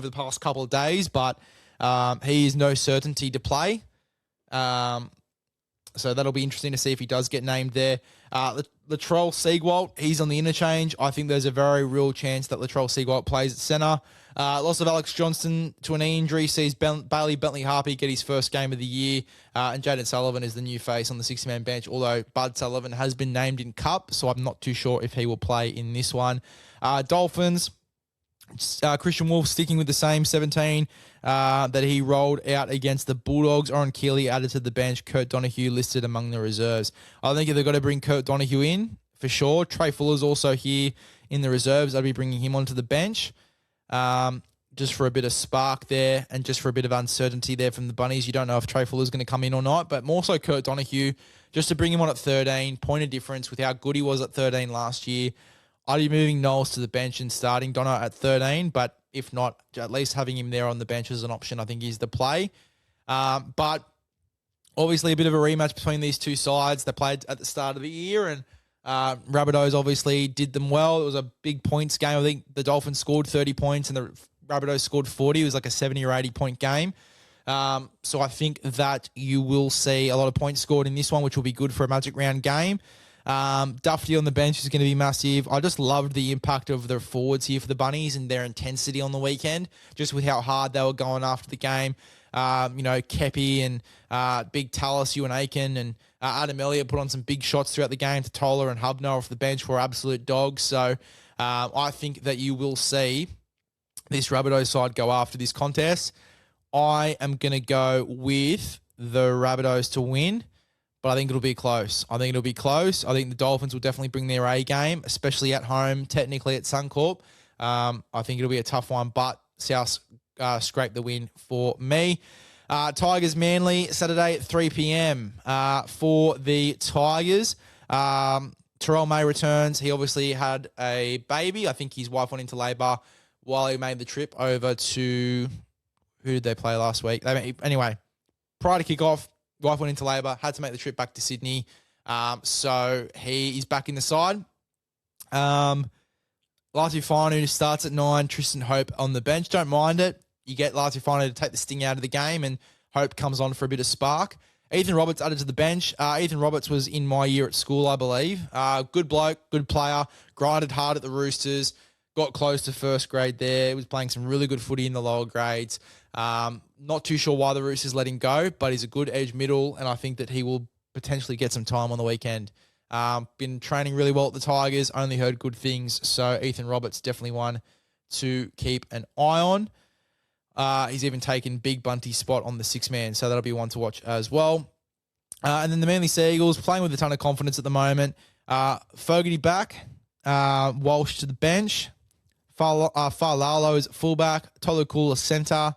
the past couple of days, but he is no certainty to play. So that'll be interesting to see if he does get named there. Latrell Seagwalt, he's on the interchange. I think there's a very real chance that Latrell Seagwalt plays at centre. Loss of Alex Johnston to a knee injury sees Bailey Bentley-Harpy get his first game of the year. And Jaden Sullivan is the new face on the 60-man bench, although Bud Sullivan has been named in Cup, so I'm not too sure if he will play in this one. Dolphins, Christian Wolf sticking with the same 17 that he rolled out against the Bulldogs. Oren Keeley added to the bench. Kurt Donahue listed among the reserves. I think if they've got to bring Kurt Donahue in, for sure. Trey Fuller's also here in the reserves. I'd be bringing him onto the bench just for a bit of spark there and just for a bit of uncertainty there from the Bunnies. You don't know if Trey Fuller's going to come in or not, but more so Kurt Donahue, just to bring him on at 13, point of difference with how good he was at 13 last year. I'd be moving Knowles to the bench and starting Donna at 13, but if not, at least having him there on the bench as an option, I think is the play. But obviously a bit of a rematch between these two sides. They played at the start of the year, and Rabbitohs obviously did them well. It was a big points game. I think the Dolphins scored 30 points and the Rabbitohs scored 40. It was like a 70 or 80 point game. So I think that you will see a lot of points scored in this one, which will be good for a Magic Round game. Duffy on the bench is going to be massive. I just loved the impact of the forwards here for the Bunnies and their intensity on the weekend, just with how hard they were going after the game. Kepi and Big Tallis, Ewan Aiken, and Adam Elliott put on some big shots throughout the game. Totola and Hubner off the bench were absolute dogs. So I think that you will see this Rabbitohs side go after this contest. I am going to go with the Rabbitohs to win, but I think it'll be close. I think the Dolphins will definitely bring their A game, especially at home, technically at Suncorp. I think it'll be a tough one, but South scrape the win for me. Tigers Manly, Saturday at 3 p.m. For the Tigers. Terrell May returns. He obviously had a baby. I think his wife went into labour while he made the trip over to... Who did they play last week? Anyway, prior to kickoff, wife went into labour, had to make the trip back to Sydney. So he is back in the side. Latu Finu starts at 9, Tristan Hope on the bench. Don't mind it. You get Latu Finu to take the sting out of the game, and Hope comes on for a bit of spark. Ethan Roberts added to the bench. Ethan Roberts was in my year at school, I believe. Good bloke, good player, grinded hard at the Roosters, got close to first grade there. He was playing some really good footy in the lower grades. Not too sure why the Roosters let him go, but he's a good edge middle, and I think that he will potentially get some time on the weekend. Been training really well at the Tigers, only heard good things, so Ethan Roberts definitely one to keep an eye on. He's even taken Big Bunty's spot on the 6-man, so that'll be one to watch as well. And then the Manly Seagulls, playing with a ton of confidence at the moment. Fogarty back, Walsh to the bench, Farlalo's fullback, Tolukula centre.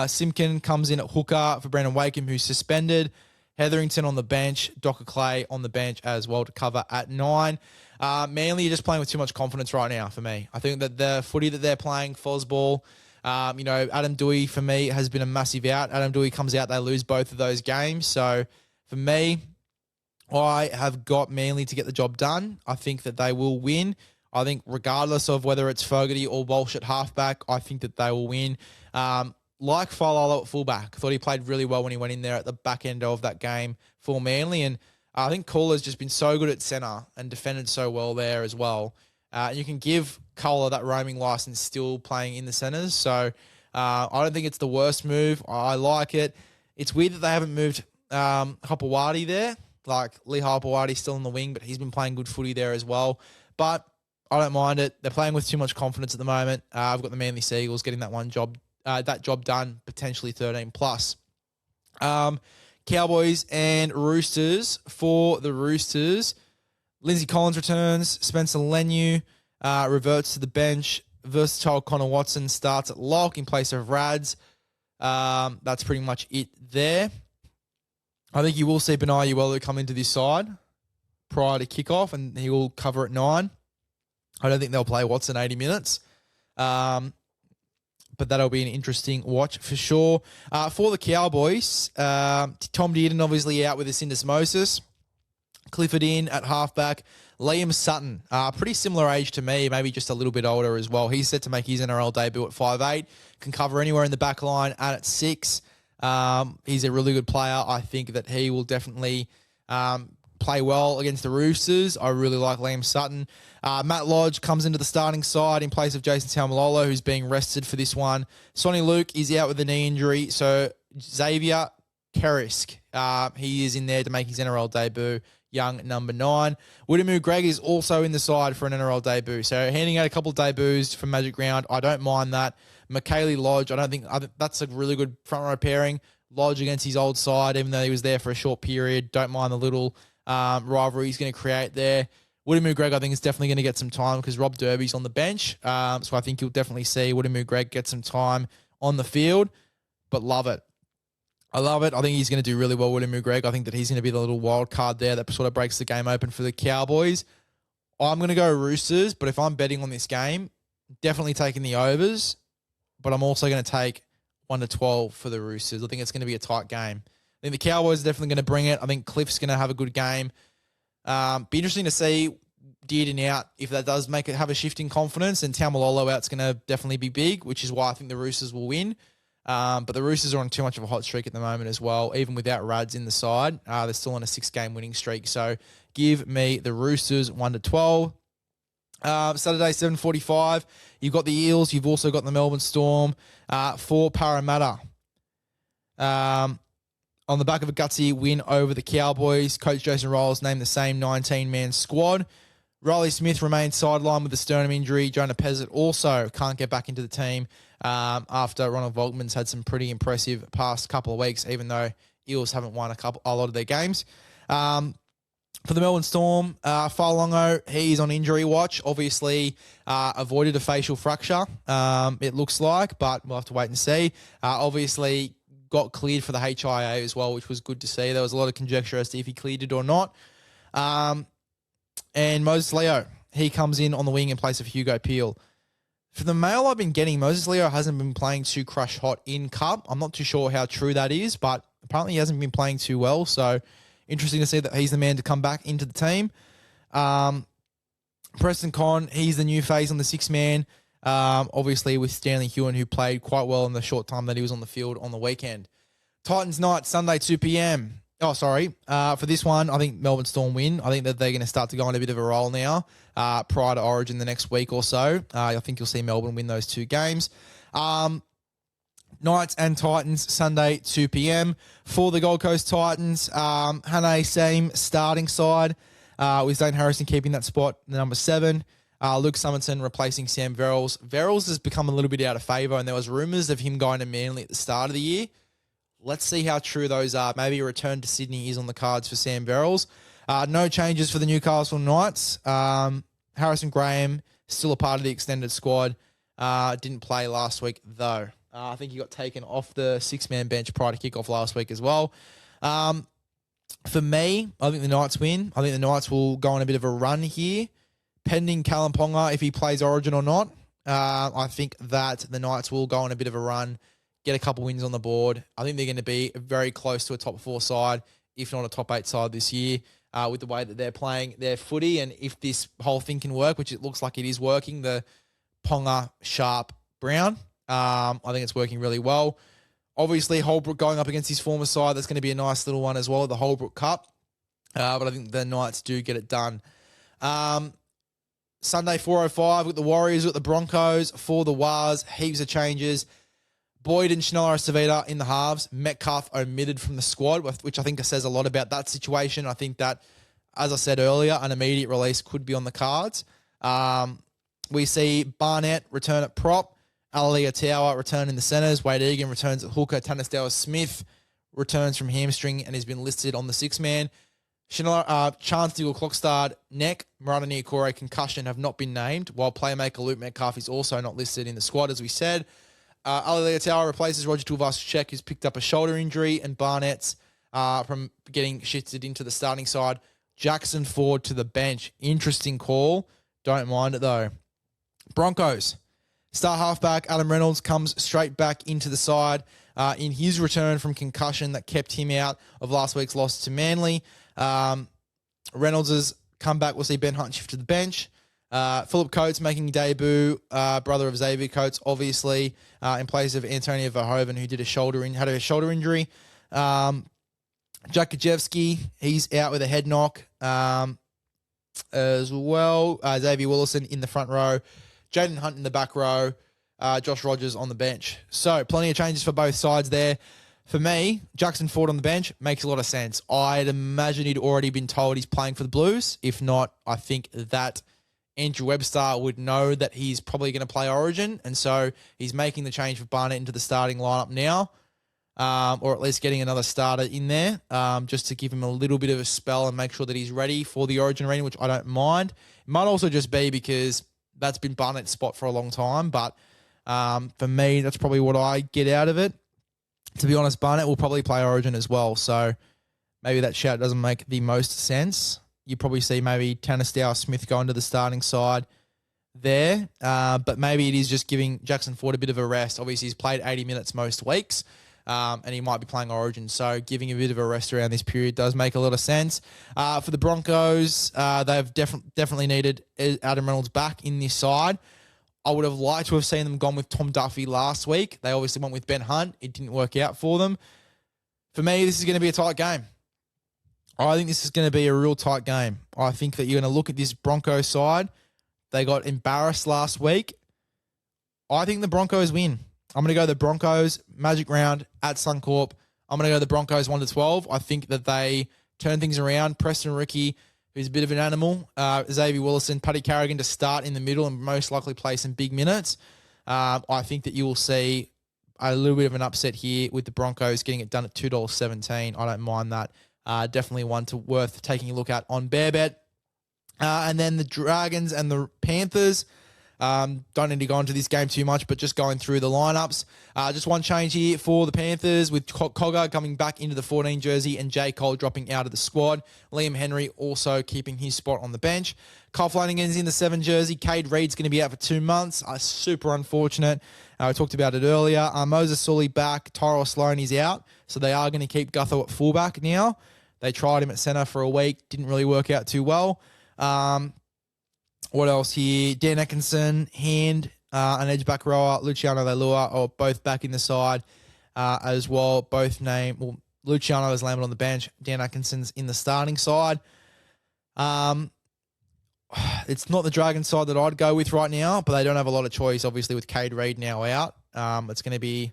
Simpkin comes in at hooker for Brandon Wakeham, who's suspended. Hetherington on the bench. Docker Clay on the bench as well to cover at 9. Manly are just playing with too much confidence right now for me. I think that the footy that they're playing, Fosball, Adam Dewey for me has been a massive out. Adam Dewey comes out, they lose both of those games. So for me, I have got Manly to get the job done. I think that they will win. I think regardless of whether it's Fogarty or Walsh at halfback, I think that they will win. like Falala at fullback. Thought he played really well when he went in there at the back end of that game for Manly. And I think Kohler's just been so good at centre and defended so well there as well. You can give Kohler that roaming license still playing in the centres. So I don't think it's the worst move. I like it. It's weird that they haven't moved Hopewadi there. Like Lee Hopewadi's still in the wing, but he's been playing good footy there as well. But I don't mind it. They're playing with too much confidence at the moment. I've got the Manly Seagulls getting that job done, potentially 13 plus. Cowboys and Roosters. For the Roosters, Lindsay Collins returns. Spencer Leniu reverts to the bench. Versatile Connor Watson starts at lock in place of Rads. That's pretty much it there. I think you will see Benai Uelu come into this side prior to kickoff, and he will cover at 9. I don't think they'll play Watson 80 minutes. But that'll be an interesting watch for sure. For the Cowboys, Tom Dearden obviously out with a syndesmosis. Clifford in at halfback. Liam Sutton, pretty similar age to me, maybe just a little bit older as well. He's set to make his NRL debut at 5'8". Can cover anywhere in the back line and at 6. He's a really good player. I think that he will definitely play well against the Roosters. I really like Liam Sutton. Matt Lodge comes into the starting side in place of Jason Taumalolo, who's being rested for this one. Sonny Luke is out with a knee injury. So Xavier Kerisk, he is in there to make his NRL debut. Young number 9. Whittamoo Greg is also in the side for an NRL debut. So handing out a couple of debuts from Magic Round. I don't mind that. Michaeli Lodge, I think that's a really good front row pairing. Lodge against his old side, even though he was there for a short period. Don't mind the little rivalry he's going to create there. Whittamoo Greg, I think, is definitely going to get some time because Rob Derby's on the bench. So I think you'll definitely see Whittamoo Greg get some time on the field, but love it. I love it. I think he's going to do really well with Whittamoo Greg. I think that he's going to be the little wild card there that sort of breaks the game open for the Cowboys. I'm going to go Roosters, but if I'm betting on this game, definitely taking the overs, but I'm also going to take 1-12 for the Roosters. I think it's going to be a tight game. I think the Cowboys are definitely going to bring it. I think Cliff's going to have a good game. Be interesting to see Dearden out if that does make it have a shift in confidence, and Taumalolo out's going to definitely be big, which is why I think the Roosters will win. But the Roosters are on too much of a hot streak at the moment as well. Even without Rads in the side, they're still on a 6-game winning streak. So give me the Roosters 1-12. Saturday, 7:45. You've got the Eels. You've also got the Melbourne Storm for Parramatta. On the back of a gutsy win over the Cowboys, Coach Jason Ryles named the same 19-man squad. Riley Smith remains sidelined with a sternum injury. Jonah Pezzett also can't get back into the team after Ronald Volkman's had some pretty impressive past couple of weeks, even though Eels haven't won a lot of their games. For the Melbourne Storm, Falongo, he's on injury watch. Obviously, avoided a facial fracture, it looks like, but we'll have to wait and see. Obviously, got cleared for the HIA as well, which was good to see. There was a lot of conjecture as to if he cleared it or not. And Moses Leo, he comes in on the wing in place of Hugo Peel. For the mail I've been getting, Moses Leo hasn't been playing too crush hot in Cup. I'm not too sure how true that is, but apparently he hasn't been playing too well. So interesting to see that he's the man to come back into the team. Preston Conn, he's the new face on the 6-man. Obviously with Stanley Hewen, who played quite well in the short time that he was on the field on the weekend. Titans night, Sunday, 2 p.m. For this one, I think Melbourne Storm win. I think that they're going to start to go on a bit of a roll now prior to Origin the next week or so. I think you'll see Melbourne win those 2 games. Knights and Titans, Sunday, 2 p.m. For the Gold Coast Titans, Hannay, same starting side with Zane Harrison keeping that spot, the number 7. Luke Summerton replacing Sam Verrills. Verrills has become a little bit out of favour, and there was rumours of him going to Manly at the start of the year. Let's see how true those are. Maybe a return to Sydney is on the cards for Sam Verrills. No changes for the Newcastle Knights. Harrison Graham, still a part of the extended squad. Didn't play last week, though. I think he got taken off the 6-man bench prior to kickoff last week as well. For me, I think the Knights win. I think the Knights will go on a bit of a run here, pending Callum Ponga, if he plays Origin or not. I think that the Knights will go on a bit of a run, get a couple wins on the board. I think they're going to be very close to a top 4 side, if not a top 8 side this year, with the way that they're playing their footy. And if this whole thing can work, which it looks like it is working, the Ponga, Sharp, Brown, I think it's working really well. Obviously, Holbrook going up against his former side. That's going to be a nice little one as well, the Holbrook Cup. But I think the Knights do get it done. Sunday, 4:05, with the Warriors, with the Broncos, for the Wars, heaps of changes. Boyd and Chanel Aristevita in the halves. Metcalf omitted from the squad, which I think says a lot about that situation. I think that, as I said earlier, an immediate release could be on the cards. We see Barnett return at prop. Alalia Tower return in the centres. Wade Egan returns at hooker. Tannis Smith returns from hamstring and has been listed on the 6-man. Chance Diggle Clockstad, neck. Murata Niokore, concussion, have not been named, while playmaker Luke Metcalf is also not listed in the squad, as we said. Ali Leotow replaces Roger Tulvas-Check, who's picked up a shoulder injury, and Barnett's from getting shifted into the starting side. Jackson Ford to the bench. Interesting call. Don't mind it, though. Broncos. Star halfback Adam Reynolds comes straight back into the side in his return from concussion that kept him out of last week's loss to Manly. Reynolds' comeback, we'll see Ben Hunt shift to the bench. Philip Coates making a debut, brother of Xavier Coates, obviously, in place of Antonio Verhoeven, who had a shoulder injury. Jack Kajewski, he's out with a head knock as well. Xavier Willison in the front row. Jaden Hunt in the back row. Josh Rogers on the bench. So plenty of changes for both sides there. For me, Jackson Ford on the bench makes a lot of sense. I'd imagine he'd already been told he's playing for the Blues. If not, I think that Andrew Webster would know that he's probably going to play Origin, and so he's making the change for Barnett into the starting lineup now, or at least getting another starter in there, just to give him a little bit of a spell and make sure that he's ready for the Origin arena, which I don't mind. It might also just be because that's been Barnett's spot for a long time, but for me, that's probably what I get out of it. To be honest, Barnett will probably play Origin as well, so maybe that shout doesn't make the most sense. You probably see maybe Tannis Smith go into the starting side there, but maybe it is just giving Jackson Ford a bit of a rest. Obviously, he's played 80 minutes most weeks, and he might be playing Origin, so giving a bit of a rest around this period does make a lot of sense. For the Broncos, they've definitely needed Adam Reynolds back in this side. I would have liked to have seen them gone with Tom Duffy last week. They obviously went with Ben Hunt. It didn't work out for them. For me, this is going to be a tight game. I think this is going to be a real tight game. I think that you're going to look at this Broncos side. They got embarrassed last week. I think the Broncos win. I'm going to go the Broncos Magic Round at Suncorp. I'm going to go the Broncos 1-12. I think that they turn things around. Preston Ricky, who's a bit of an animal. Xavier Willison, Paddy Carrigan to start in the middle and most likely play some big minutes. I think that you will see a little bit of an upset here with the Broncos getting it done at $2.17. I don't mind that. Definitely one worth taking a look at on Bearbet. And then the Dragons and the Panthers. Don't need to go into this game too much, but just going through the lineups. Just one change here for the Panthers with Cogger coming back into the 14 jersey and J. Cole dropping out of the squad. Liam Henry also keeping his spot on the bench. Kyle Flanagan's in the 7 jersey. Cade Reed's going to be out for 2 months. Super unfortunate. We talked about it earlier. Moses Sully back. Tyrell Sloan is out. So they are going to keep Gutho at fullback now. They tried him at centre for a week. Didn't really work out too well. What else here? Dan Atkinson, Hand, an edge back rower, Luciano Leilua, are both back in the side as well. Luciano has landed on the bench. Dan Atkinson's in the starting side. It's not the Dragon side that I'd go with right now, but they don't have a lot of choice, obviously, with Cade Reed now out. It's going to be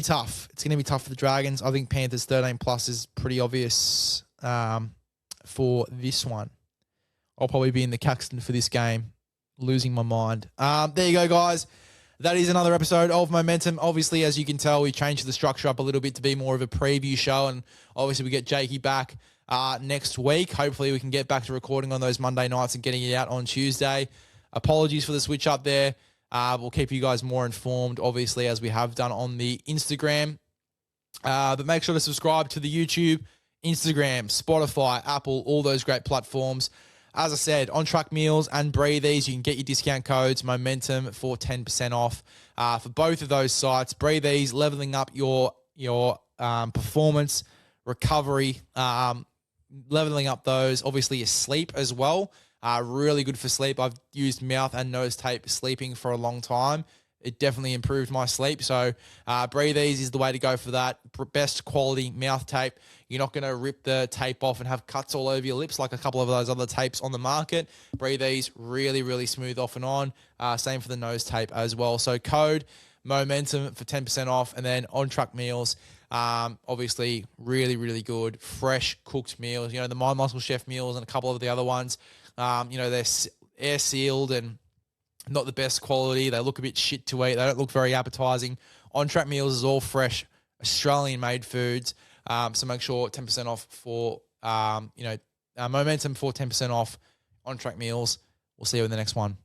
tough. It's going to be tough for the Dragons. I think Panthers 13 plus is pretty obvious for this one. I'll probably be in the Caxton for this game, losing my mind. There you go, guys. That is another episode of Momentum. Obviously, as you can tell, we changed the structure up a little bit to be more of a preview show, and obviously we get Jakey back next week. Hopefully we can get back to recording on those Monday nights and getting it out on Tuesday. Apologies for the switch up there. We'll keep you guys more informed, obviously, as we have done on the Instagram. But make sure to subscribe to the YouTube, Instagram, Spotify, Apple, all those great platforms. As I said, On Track Meals and Breathe-Ease, you can get your discount codes, Momentum, for 10% off for both of those sites. Breathe-Ease, leveling up your performance, recovery, leveling up those. Obviously, your sleep as well. Really good for sleep. I've used mouth and nose tape sleeping for a long time. it definitely improved my sleep. So Breathe Ease is the way to go for that. Best quality mouth tape. You're not going to rip the tape off and have cuts all over your lips like a couple of those other tapes on the market. Breathe Ease, really, really smooth off and on. Same for the nose tape as well. So code Momentum for 10% off, and then On Track Meals. Obviously, really, really good, fresh cooked meals. The My Muscle Chef meals and a couple of the other ones. They're air sealed and not the best quality. They look a bit shit to eat. They don't look very appetizing. On Track Meals is all fresh, Australian-made foods. So make sure 10% off for Momentum for 10% off On Track Meals. We'll see you in the next one.